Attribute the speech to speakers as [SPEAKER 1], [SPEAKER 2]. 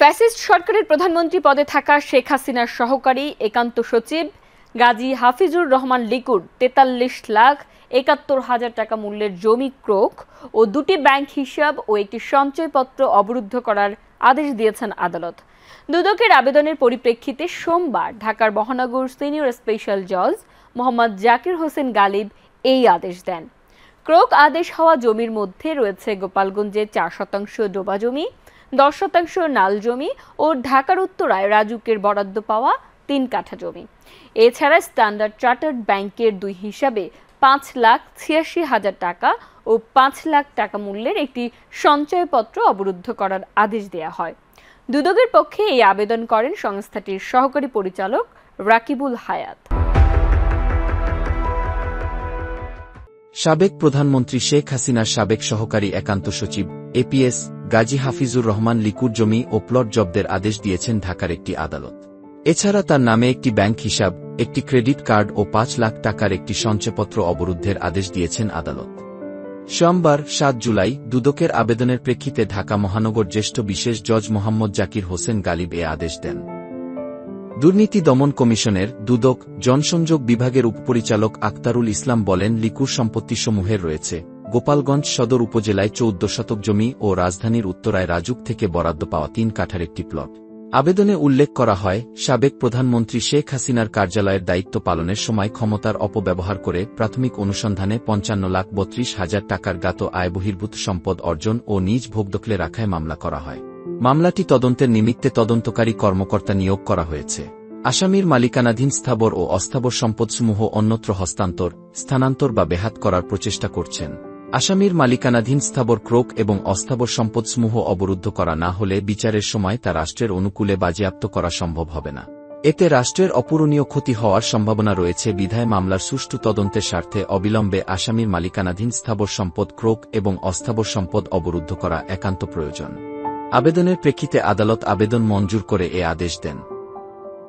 [SPEAKER 1] Fascist সরকারের প্রধানমন্ত্রী পদে থাকা শেখ হাসিনার সহকারী একান্ত সচিব গাজী হাফিজুর রহমান লিকুর ৪৩,৭১,০০০ টাকা মূল্যের জমি ক্রোক ও দুটি ব্যাংক হিসাব ও একটি সঞ্চয়পত্র অবরুদ্ধ করার আদেশ দিয়েছেন আদালত। দুদকের আবেদনের পরিপ্রেক্ষিতে সোমবার ঢাকার মহানগর সিনিয়র স্পেশাল জজ মোহাম্মদ জাকির হোসেন গালিব এই আদেশ দেন। ক্রোক আদেশ হওয়া জমির মধ্যে রয়েছে গোপালগঞ্জে ৪% ডোবা জমি, ১০% নাল জমি ও ঢাকার উত্তরায় রাজুকের বরাদ্দ পাওয়া ৩ কাঠা জমি। এছাড়া স্ট্যান্ডার্ড চার্টার্ড ব্যাংকের ২ হিসাবে ৫,৮৬,০০০ টাকা ও ৫ লাখ টাকা মূল্যের একটি সঞ্চয়পত্র অবরুদ্ধ করার আদেশ দেওয়া হয়। দুদকের পক্ষে এই আবেদন করেন সংস্থাটির সহকারী পরিচালক রাকিবুল হায়াত।
[SPEAKER 2] সাবেক প্রধানমন্ত্রী শেখ হাসিনার সাবেক সহকারী একান্ত সচিব এপিএস গাজী হাফিজুর রহমান লিকুর জমি ও প্লট জব্দের আদেশ দিয়েছেন ঢাকার একটি আদালত। এছাড়া তার নামে একটি ব্যাংক হিসাব, একটি ক্রেডিট কার্ড ও ৫ লাখ টাকার একটি সঞ্চয়পত্র অবরুদ্ধের আদেশ দিয়েছেন আদালত। সোমবার ৭ জুলাই দুদকের আবেদনের প্রেক্ষিতে ঢাকা মহানগর জ্যেষ্ঠ বিশেষ জজ মোহাম্মদ জাকির হোসেন গালিব এ আদেশ দেন। দুর্নীতি দমন কমিশনের দুদক জনসংযোগ বিভাগের উপপরিচালক আক্তারুল ইসলাম বলেন, লিকুর সম্পত্তিসমূহের রয়েছে গোপালগঞ্জ সদর উপজেলায় ১৪ শতক জমি ও রাজধানীর উত্তরায় রাজুক থেকে বরাদ্দ পাওয়া ৩ কাঠার একটি প্লট। আবেদনে উল্লেখ করা হয়, সাবেক প্রধানমন্ত্রী শেখ হাসিনার কার্যালয়ের দায়িত্ব পালনের সময় ক্ষমতার অপব্যবহার করে প্রাথমিক অনুসন্ধানে ৫৫,৩২,০০০ টাকার জ্ঞাত আয়বহির্ভূত সম্পদ অর্জন ও নিজ ভোগদখলে রাখায় মামলা করা হয়। মামলাটি তদন্তের নিমিত্তে তদন্তকারী কর্মকর্তা নিয়োগ করা হয়েছে। আসামির মালিকানাধীন স্থাবর ও অস্থাবর সম্পদসমূহ অন্যত্র হস্তান্তর, স্থানান্তর বা বেহাত করার প্রচেষ্টা করছেন। আসামির মালিকানাধীন স্থাবর ক্রোক এবং অস্থাবর সম্পদসমূহ অবরুদ্ধ করা না হলে বিচারের সময় তা রাষ্ট্রের অনুকূলে বাজেয়াপ্ত করা সম্ভব হবে না। এতে রাষ্ট্রের অপূরণীয় ক্ষতি হওয়ার সম্ভাবনা রয়েছে বিধায় মামলার সুষ্ঠু তদন্তের স্বার্থে অবিলম্বে আসামির মালিকানাধীন স্থাবর সম্পদ ক্রোক এবং অস্থাবর সম্পদ অবরুদ্ধ করা একান্ত প্রয়োজন। আবেদনের প্রেক্ষিতে আদালত আবেদন মঞ্জুর করে এ আদেশ দেন।